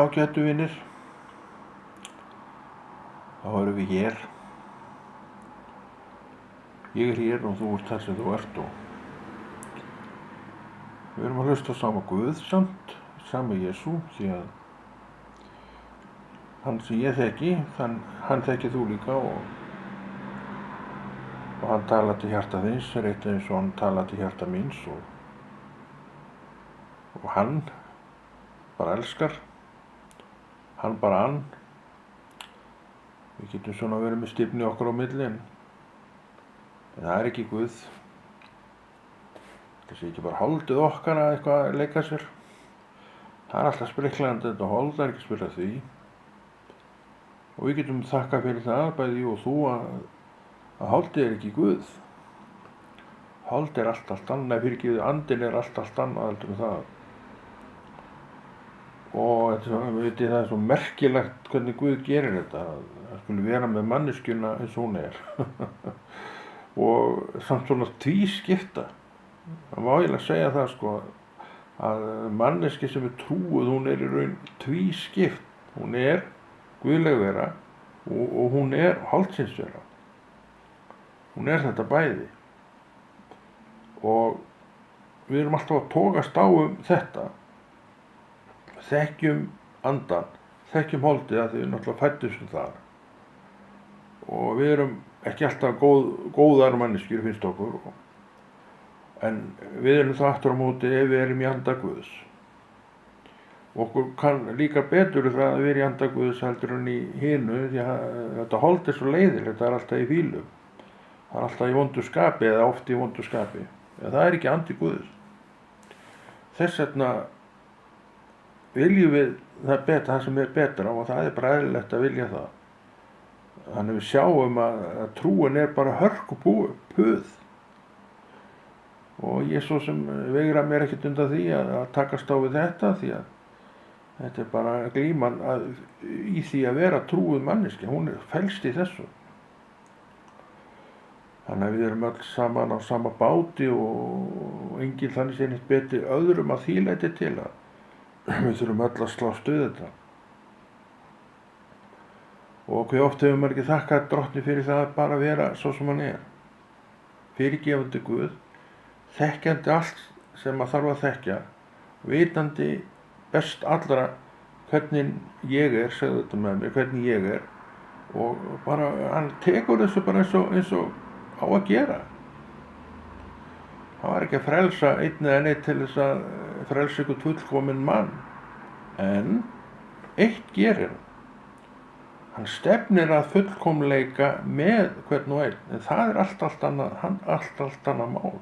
ágætu vinir, þá erum við hér. Ég er hér og þú ert þar sem þú ert og við erum að hlusta á sama Guð samt, sama Jesú, því að hann sem ég þekki, hann þekki þú líka og hann talar til hjarta þins, rétt eins og hann talar til hjarta míns og hann bara elskar, hann bara hann. Við getum svona verið með stífni okkar á milli en það er ekki Guð. Það sé ekki bara holdið okkar að eitthvað leika sér. Það er alltaf spriklandi þetta hold, það er ekki spilað því. Og við getum þakkað fyrir það, bæði ég og þú, að holdið er ekki Guð. Holdið er allt annað, fyrirgefðu, andinn er allt annað heldur en það. Og það er svo merkilegt hvernig Guð gerir þetta. Það skulle vera með manneskjuna eins og hún er. Og samt svona tvískipta. Það má eiginlega segja það sko að manneski sem er trúuð, hún er í raun tvískipt. Hún er guðleg vera og hún er holdsins vera. Hún er þetta bæði. Og við erum alltaf að togast á þetta. Þekkjum andan, þekkjum holdið að því við náttúrulega fæddumst þar. Og við erum ekki alltaf góðar manneskjur finnst okkur. En við erum það aftur á móti ef við erum í anda Guðs. Okkur kann líka betur það að vera í anda Guðs heldur en í hinu, því að þetta hold er svo leiðilegt, þetta er alltaf í fílum. Það er alltaf í vondu skapi eða oft í vondu skapi. En það er ekki andi Guðs. Þess vegna viljum við það sem er betra og það er bara eðlilegt að vilja það. Þannig við sjáum að trúin er bara hörkupuð. Og ég svo sem veigra mér ekkert undan því að takast á við þetta, því að þetta er bara glíman í því að vera trúuð manneskja. Hún felst í þessu. Þannig að við erum öll saman á sama báti og enginn þannig sé neitt betri öðrum að því leyti til að við þurfum öll að slást við þetta. Og hve oft hefur maður ekki þakkað Drottni fyrir það að bara vera svo sem hann er. Fyrirgefandi Guð, þekkjandi allt sem maður þarf að þekkja, vitandi best allra hvernig ég er, segðu þetta með mér, hvernig ég er. Og bara, hann tekur þessu bara eins og á að gera. Hann var ekki að frelsa einn eða neitt til þess að frelsa ykkur fullkominn mann. En eitt gerir hann. Hann stefnir að fullkomleika með hvern og einn. En það er allt annað mál.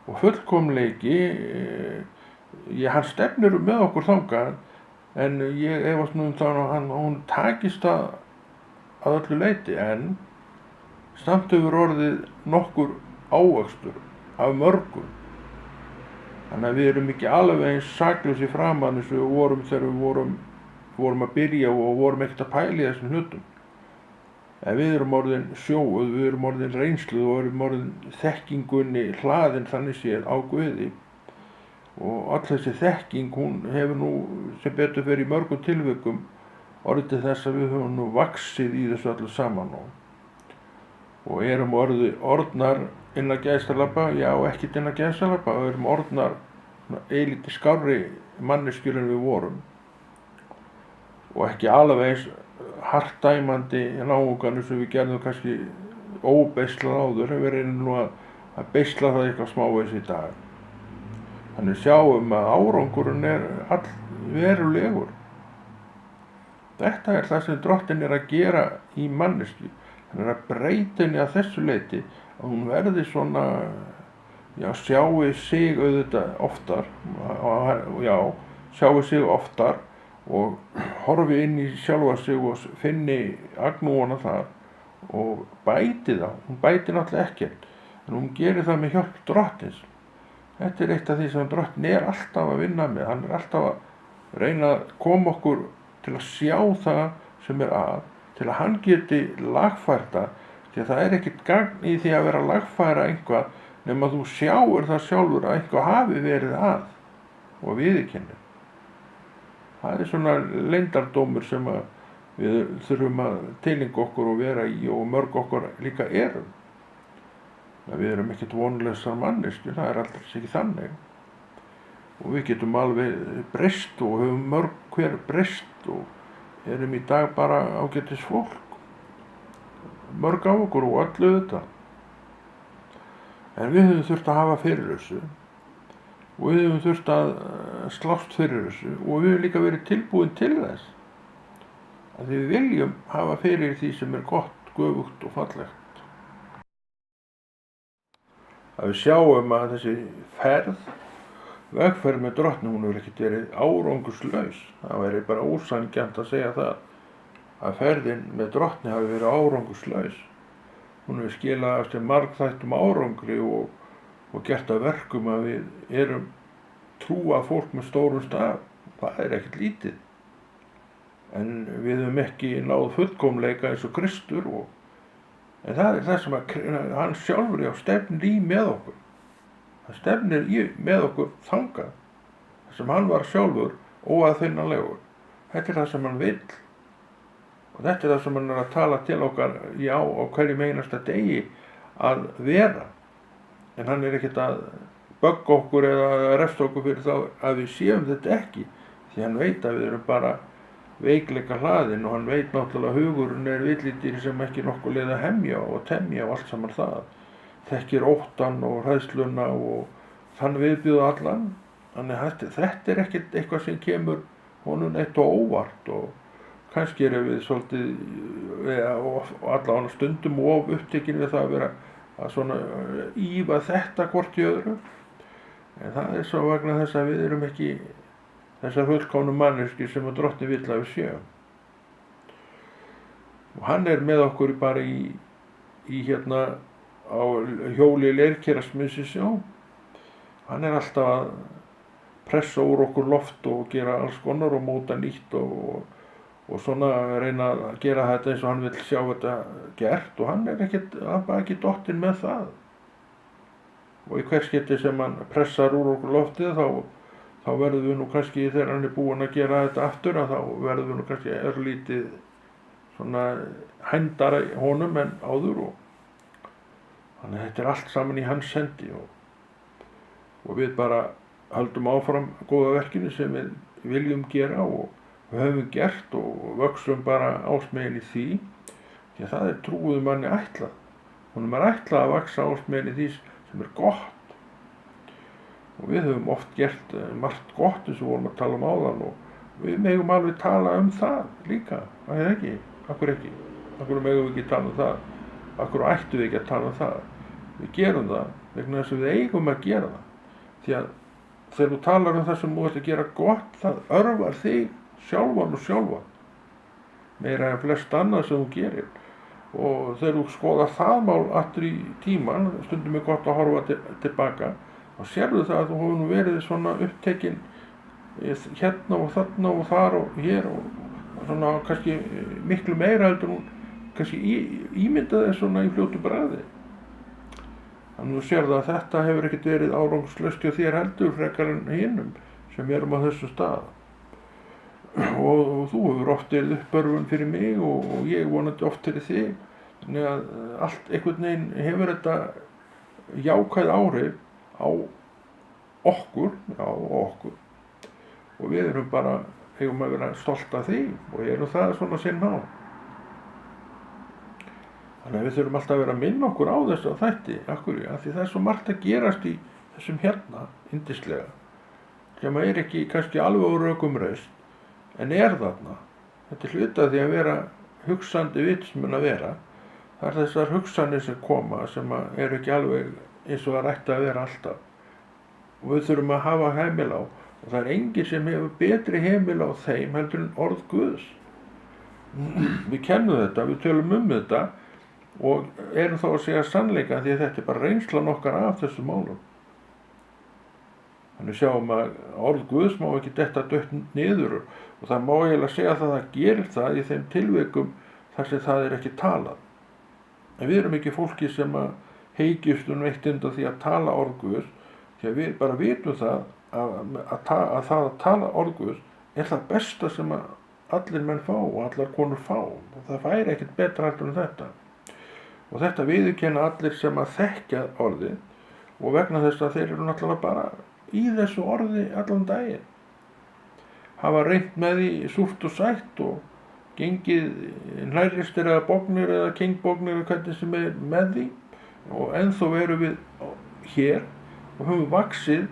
Og fullkomleiki, hann stefnir með okkur þangað, en ég efast nú það að hún takist að öllu leyti, en samt hefur orðið nokkur ávöxtur af mörgum. Þannig að við erum ekki alveg eins saklaus í framan eins og við vorum þegar við vorum að byrja og vorum ekkert að pæla í þessum hlutum. En við erum orðin sjóuð, við erum orðin reynsluð og við erum orðin þekkingunni hlaðin þannig séð á Guði. Og all þessi þekking, hún hefur nú sem betur fyrir í mörgum tilvikum orðið til þess að við höfum nú vaxið í þessu öllu saman og erum orðnar innan gæsalappa, já ekkert innan gæsalappa, og erum orðnar eilítið skárri manneskjur en við vorum. Og ekki alveg eins hartdæmandi náungan sem við gerðum kannski óbeislað áður, við reynum nú að beisla það eitthvað smávegis í dag. Þannig sjáum að árangurinn er allverulegur. Þetta er það sem Drottinn er að gera í manneskju. Hann er að breyta henni að þessu leyti að hún verði svona, já, sjái sig auðvitað oftar, sjái sig oftar og horfi inn í sjálfa sig og finni agnúana þar og bæti það. Hún bæti náttúrulega ekkert, en hún gerir það með hjálp Drottins. Þetta er eitt af því sem Drottinn er alltaf að vinna með. Hann er alltaf að reyna að koma okkur til að sjá það sem er að, til að hann geti lagfært það, því að það er ekkert gagn í því að vera að lagfæra einhvað nema þú sjáir það sjálfur að einhvað hafi verið að og viðurkennir. Það er svona leyndardómur sem að við þurfum að tileinka okkur og vera í, og mörg okkur líka erum. Við erum ekkert vonlausar manneskjur, það er alltaf ekki þannig. Og við getum alveg breyst og höfum mörg hver breyst og erum í dag bara ágætis fólk. Mörg af okkur og öllu þetta. En við höfum þurft að hafa fyrir þessu og við höfum þurft að slást fyrir þessu og við höfum líka verið tilbúin til þess. Að við viljum hafa fyrir því sem er gott, göfugt og fallegt. Að við sjáum að þessi vegferð með Drottni, hún hefur ekkert verið árangurslaus. Það væri bara ósanngjarnt að segja það, að ferðin með Drottni hafi verið árangurslaus. Hún hefur skilað af sér margþættum árangri og gert að verkum að við erum trúa fólk með stórum staf. Það er ekkert lítið. En við höfum ekki náð fullkomleika eins og Kristur, en það er það sem hann sjálfur stefnir í með okkur. Hann stefnir í með okkur þangað, þar sem hann var sjálfur óaðfinnanlegur. Þetta er það sem hann vill. Og þetta er það sem hann er að tala til okkar á hverjum einasta degi að vera. En hann er ekkert að bögga okkur eða refsa okkur fyrir þá að við séum þetta ekki. Því hann veit að við erum bara veikleika hlaðin og hann veit náttúrulega að hugurinn er villidýr sem ekki nokkuð leið að hemja og temja og allt saman það. Þekkir óttann og hræðsluna og þann viðbjóð allan. Þannig að þetta er ekkert eitthvað sem kemur honum eitt og óvart, og kannski erum við svolítið og allavega stundum of upptekin við það að vera að svona ýfa þetta hvort í öðru. En það er svo vegna þess að við erum ekki þessar fullkomnu manneskjur sem að Drottni vill að við séum. Og hann er með okkur bara í hérna á hjóli leirkerasmiðsins, hann er alltaf að pressa úr okkur loft og gera alls konar og móta nýtt og svona reyna að gera þetta eins og hann vill sjá þetta gert, og hann er ekki dottinn með það. Og í hvers skipti sem hann pressar úr okkur loftið þá verðum við nú kannski, þegar hann er búinn að gera þetta aftur, þá verðum við nú kannski örlítið svona hændara honum en áður, og þannig að þetta er allt saman í hans hendi, og við bara höldum áfram góða verkinu sem við viljum gera og við höfum gert og vöxum bara ásmegin í því að það er trúuðu manni ætlað. Honum er ætlað að vaxa ásmegin í því sem er gott. Og við höfum oft gert margt gott eins og vorum að tala áðan, og við megum alveg tala það líka, það er ekki, akkur ekki. Akkur megum við ekki tala það, akkur ættum við ekki að tala það. Við gerum það vegna þess að við eigum að gera það. Því að þegar þú talar það sem þú ert að gera gott, það örvar þig sjálfan og sjálfan. Meira en flest annað sem þú gerir. Og þegar þú skoðar það mál aftur í tíman, stundum er gott að horfa tilbaka, og sérðu það að þú hefur nú verið svona upptekinn hérna og þarna og þar og hér og svona kannski miklu meira heldur hún kannski ímyndaði svona í fljótu bragði. Þannig að þú sérðu að þetta hefur ekkert verið árangurslaust hjá þér heldur frekar en hinum sem erum á þessu stað. Og þú hefur oft verið uppörfun fyrir mig og ég vonandi oft fyrir þig. Þannig að allt einhvern veginn hefur þetta jákvæð áhrif á okkur, og við erum bara, eigum að vera stolt af því og erum það svona sinn á. Þannig að við þurfum alltaf að vera að minna okkur á þessu þætti, af því það er svo margt að gerast í þessum hérna, yndislega, sem er ekki kannski alveg úr rökum reist, en er þarna. Þetta er hluti af því að vera hugsandi vitsmun að vera. Það er þessar hugsanir sem koma sem eru ekki alveg eins og það ætti að vera alltaf. Og við þurfum að hafa heimil á, og það er enginn sem hefur betri heimil á þeim heldur en orð Guðs. Við kennum þetta, við tölum þetta og erum þá að segja sannleika, því að þetta er bara reynslan okkar af þessu málum. Þannig sjáum að orð Guðs má ekki detta dött niður, og það má eiginlega segja að það gerir það í þeim tilvikum þar sem það er ekki talað. En við erum ekki fólki sem að heykjust veitt undan því að tala orð Guðs, því að við bara vitum það að það að tala orð Guðs er það besta sem að allir menn fá og allar konur fá, og það færi ekkert betra heldur en þetta. Og þetta viðurkenna allir sem að þekkja orðið, og vegna þess að þeir eru náttúrulega bara í þessu orði allan daginn. Hafa reynt með því súrt og sætt og gengið hræristir eða bóknir eða kingbóknir eða hvernig sem er með því, og ennþá erum við hér og höfum vaxið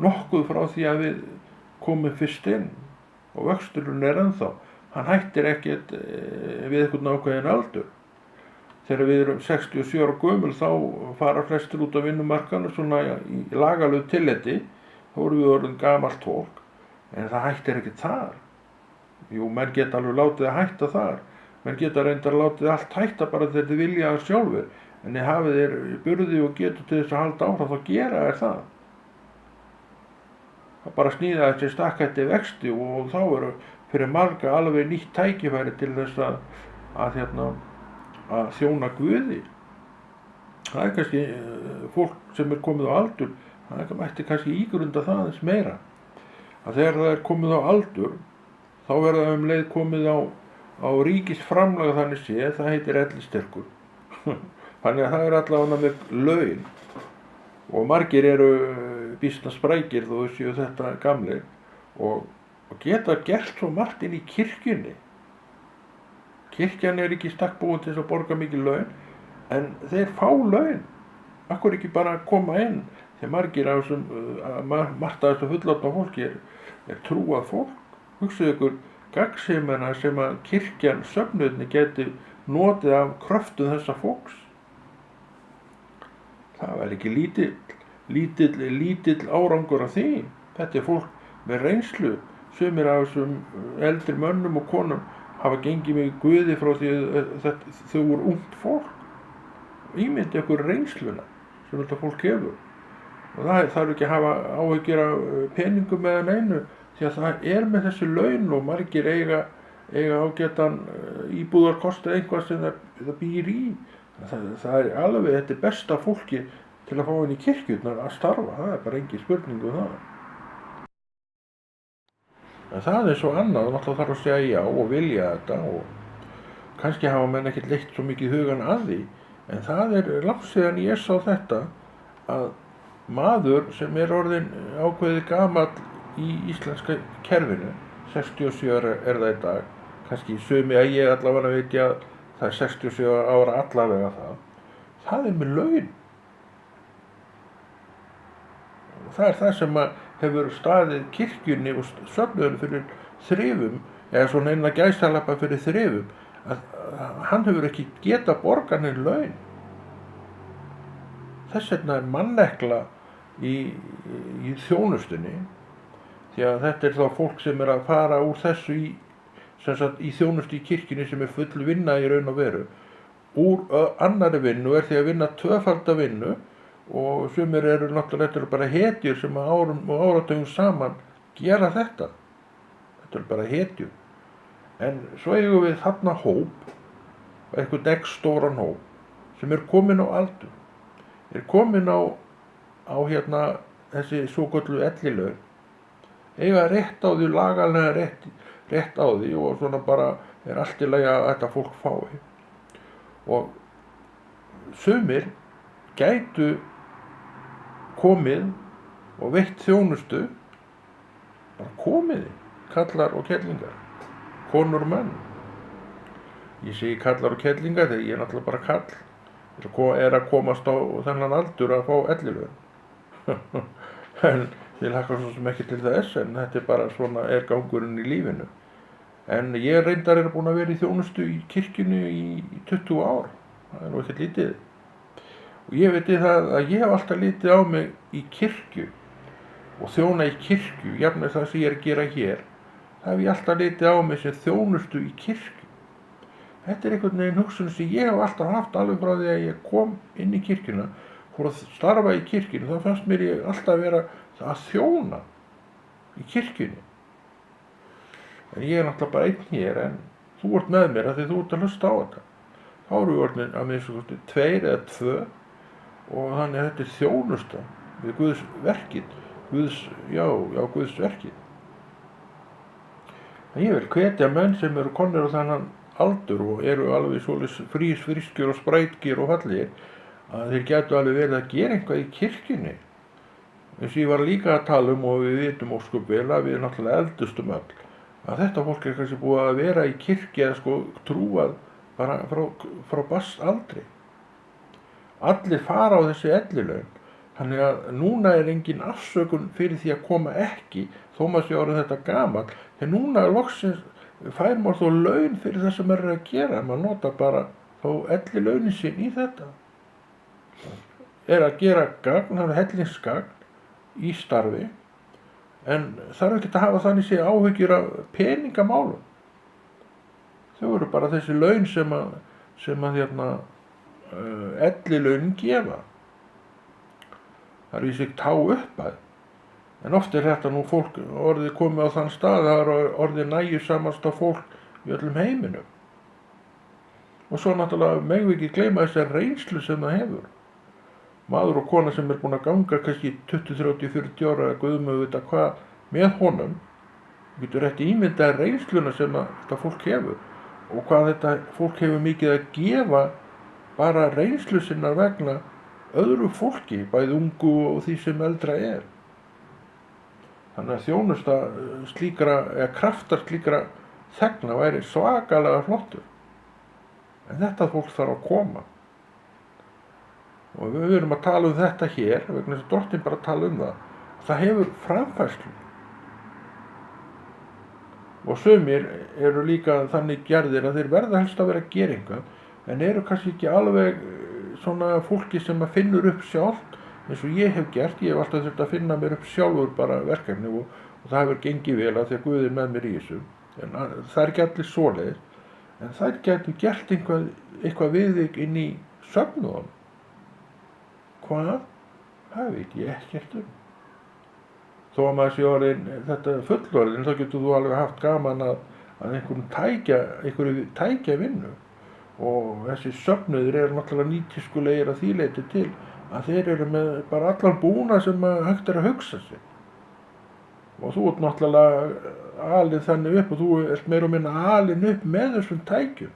nokkuð frá því að við komum fyrst inn, og vöxturinn er ennþá. Hann hættir ekkert við einhvern ákveðin aldur. Þegar við erum 67 ára gömul þá fara flestir út á vinnumarkaðnum svona í lagalegu tilliti, þá erum við orðin gamalt fólk, en það hættir ekkert þar. Jú, menn geta alveg látið að hætta þar, menn geta reyndar látið allt hætta bara þegar þið vilja það sjálfur, en ef hafið þeir burði og getur til þess að halda áfram, þá gera þeir það. Það bara sníða þessi stakkætti vexti, og þá eru fyrir marga alveg nýtt tækifæri til þess að þjóna Guði. Það er kannski fólk sem er komið á aldur, það mætti kannski ígrunda það aðeins meira, að þegar það er komið á aldur, þá verða það leið komið á ríkisframlag, þannig séð, það heitir ellistyrkur. Þannig að það er allavega með laun, og margir eru býsna sprækir þó þau séu þetta gamlir, og geta gert svo margt inn í kirkjunni. Kirkjan er ekki stakk búin til þess að borga mikið laun, en þeir fá laun. Akkur ekki bara að koma inn, þegar margir af margt af þessu fullorðna fólki er trúað fólk. Hugsaðu ykkur gagnsemina sem að kirkjan, söfnuðinni, geti notið af kröftum þessa fólks. Það var ekki lítill árangur af því. Þetta er fólk með reynslu. Sumir af þessum eldri mönnum og konum hafa gengið með Guði frá því að þau voru ungt fólk. Ímyndi ykkur reynsluna sem þetta fólk hefur. Og það þarf ekki að hafa áhyggjur af peningum eða neinu, því að það er með þessi laun, og margir eiga ágætan íbúðarkost eða eitthvað sem það býr í. Það er alveg, þetta er besta fólki til að fá inn í kirkjurnar að starfa, það er bara engin spurning um það. En það er svo annað, náttúrulega þarf að segja já og vilja þetta, og kannski hafa menn ekkert leitt svo mikið hugan að því, en það er langt síðan ég sá þetta, að maður sem er orðinn ákveðið gamall í íslenska kerfinu, 67 er það í dag, kannski sumi að ég allavega veit ég að það er 67 ára allavega það er með laun. Og það er það sem hefur staðið kirkjunni og söfnuðinni fyrir þrifum, eða svona innan gæsalappa fyrir þrifum, að hann hefur ekki getað borgað neinn laun. Þess vegna er mannekla í þjónustunni, því að þetta er þá fólk sem er að fara úr þessu í þjónustu í kirkjunni, sem er full vinna í raun og veru, úr annarri vinnu, er því að vinna tvöfalda vinnu, og sumir eru náttúrulega bara hetjur sem árum og áratugum saman gera þetta. Þetta eru bara hetjur. En svo eigum við þarna hóp, einhvern stóran hóp, sem er komin á aldur, er komin á þessi svokölluðu ellilaun, eiga rétt á því, lagalega rétt á því, og svona bara er allt í lagi að þetta fólk fái. Og sumir gætu komið og veitt þjónustu, bara komiði, kallar og kellingar, konur og menn. Ég segi kallar og kellingar þegar ég er náttúrulega bara kall, er að komast á þennan aldur að fá ellilaun. En ég hlakka svo sem ekki til þess, en þetta er bara svona er gangurinn í lífinu. En ég reyndar búin að vera í þjónustu í kirkjunni í 20 ár, það er nú ekkert lítið. Og ég veit það að ég hef alltaf litið á mig í kirkju og þjóna í kirkju, jafnveg það sem ég er að gera hér, það hef ég alltaf litið á mig sem þjónustu í kirkju. Þetta er einhvern veginn hugsun sem ég hef alltaf haft alveg frá því að ég kom inn í kirkjuna, fór að starfa í kirkjunni, þá fannst mér ég alltaf vera að þjóna í kirkjunni. En ég er náttúrulega bara einn hér, en þú ert með mér af því þú ert að hlusta á þetta. Þá eru við orðin að minnsta kosti 2 eða 2, og þannig að þetta er þjónusta við Guðs verkið, Guðs verkið. En ég vil hvetja menn sem eru komnir á þennan aldur og eru alveg svolítið frískir og sprætkir og fallegir, að þeir gætu alveg verið að gera eitthvað í kirkjunni. Eins og ég var líka að tala um, og við vitum ósköp vel að við náttúrulega eldustum öll, að þetta fólk er kannski búið að vera í kirkju eða sko trúað bara frá barnsaldri. Allir fara á þessi ellilaun, þannig að núna er engin afsökun fyrir því að koma ekki, þó maður sé orðinn þetta gamall, þegar núna loksins fær maður þó laun fyrir það sem maður er að gera, maður nota bara þó ellilaunin sín í þetta. Er að gera gagn, það er hellingsgagn í starfi, en þarf ekki að hafa þannig séð áhyggjur af peningamálum. Þau eru bara þessi laun sem að ellilaunin gefa. Það er víst tá upphæð. En oft er þetta nú fólk orðið komið á þann stað, það er orðið nægjusamasta fólk í öllum heiminum. Og svo náttúrulega megum við ekki gleyma þessar reynslu sem það hefur. Maður og kona sem er búin að ganga kannski 20, 30, 40 ára eða guðmöðu vita hvað með honum, getur rétt ímyndað reynsluna sem þetta fólk hefur og hvað þetta fólk hefur mikið að gefa bara reynslu sinnar vegna öðru fólki, bæði ungu og því sem eldra er. Þannig að þjónusta slíkra, eða kraftar slíkra þegna væri svakalega flottur. En þetta fólk þarf að koma. Og við erum að tala um þetta hér, vegna þess að Drottinn bara tala um það. Það hefur framfærslu. Og sumir eru líka þannig gerðir að þeir verða helst að vera að gera eitthvað, en eru kannski ekki alveg svona fólki sem að finnur upp sjálft, eins og ég hef gert. Ég hef alltaf þurft að finna mér upp sjálfur bara verkefni og það hefur gengið vel að því að Guð er með mér í þessu. En það er ekki allir svoleiðis, en þær getur gert eitthvað við þig inn í söfnuðum. Hvað? Það veit ég ekkert um. Þó að maður sé orðin þetta fullorðin, þá getur þú alveg haft gaman að einhverju tækja vinnu. Og þessi söfnuðir eru náttúrulega nýtískulegir að því leyti til að þeir eru með bara allan búna sem hægt er að hugsa sér. Og þú ert náttúrulega alin þannig upp og þú ert meira og minna alin upp með þessum tækjum.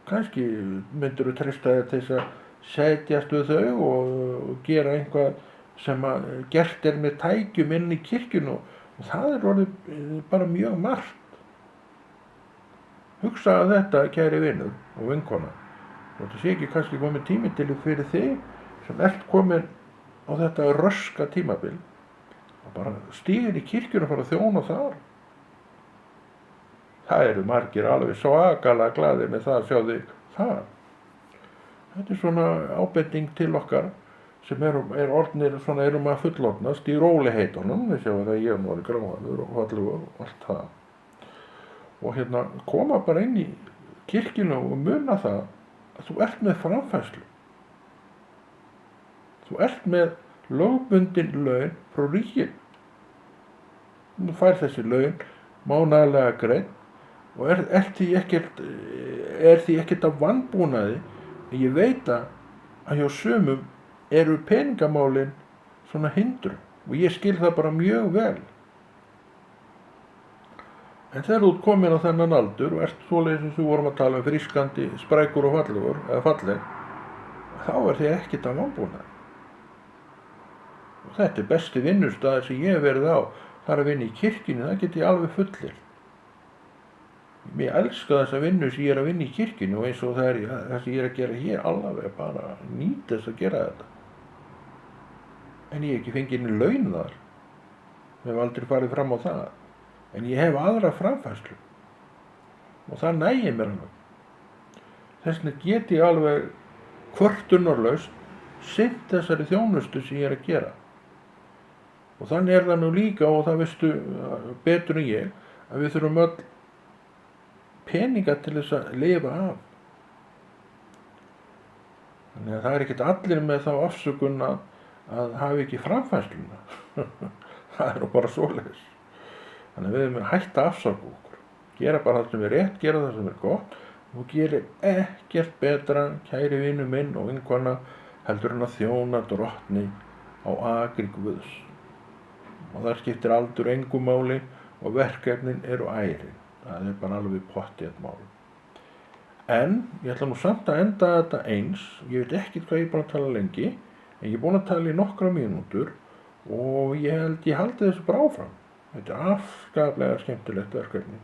Kannski myndir þú treysta þér til þess að setjast við þau og gera eitthvað sem gert er með tækjum inn í kirkjunu og það er orðið bara mjög margt. Hugsaðu þetta, kæri vinur og vinkona. Og þetta sé ekki kannski komið tími til fyrir þig sem ert komin á þetta röska tímabil og bara stígur í kirkjunu og fara að þjóna þar. Það eru margir alveg svakalega glaðir með það að sjá þig þar. Þetta er svona ábending til okkar sem orðnir svona erum að fullorðnast í róliheitunum. Við sjáum það ég var gráður og fallegur og allt það. Og koma bara inn í kirkjuna og muna það að þú ert með framfærslu. Þú ert með lögbundin laun frá ríkinu. Þú fær þessi laun mánaðarlega greidd og er því ekkert af vanbúnaði. En ég veit að hjá sumum eru peningamálin svona hindrun og ég skil það bara mjög vel. En þegar þú ert komin á þennan aldur og ert svoleiðis eins og við vorum að tala um frískandi, sprækur og fallegur, eða falleg, þá er þið ekkert af vanbúnaði. Og þetta er besti vinnustaður sem ég hef verið á. Það er að vinna í kirkjunni, það get ég alveg fullir. Mér elska þessa vinnu sem ég er að vinna í kirkjunni og eins og það sem ég er að gera hér alveg bara nýta þess að gera þetta. En ég hef ekki fengið inn laun þar. Ég hef aldrei farið fram á það. En ég hef aðra framfærslu. Og það nægir mér hann. Þess vegna get ég alveg kvörtunarlaust sinnt þessari þjónustu sem ég er að gera. Og þannig er það nú líka, og það veistu betur en ég, að við þurfum öll peninga til þess að lifa af. Þannig að það er ekkert allir með þá afsökun að hafa ekki framfærsluna. Það er nú bara svoleiðis. Þannig að við erum að hætta að afsaka okkur. Gera bara það sem er rétt, gera það sem er gott. Þú gerir ekkert betra, kæri vinur minn og vinkona, heldur en að þjóna Drottni á akri Guðs. Og það skiptir aldur engu máli og verkefnin eru ærin. Það er bara alveg pottþétt mál. En ég ætla nú samt að enda þetta eins. Ég veit ekki hvað ég er búin að tala lengi, en ég er búin að tala í nokkra mínútur og ég haldi þessu bara áfram. Þetta er afskaplega skemmtilegt verkefni.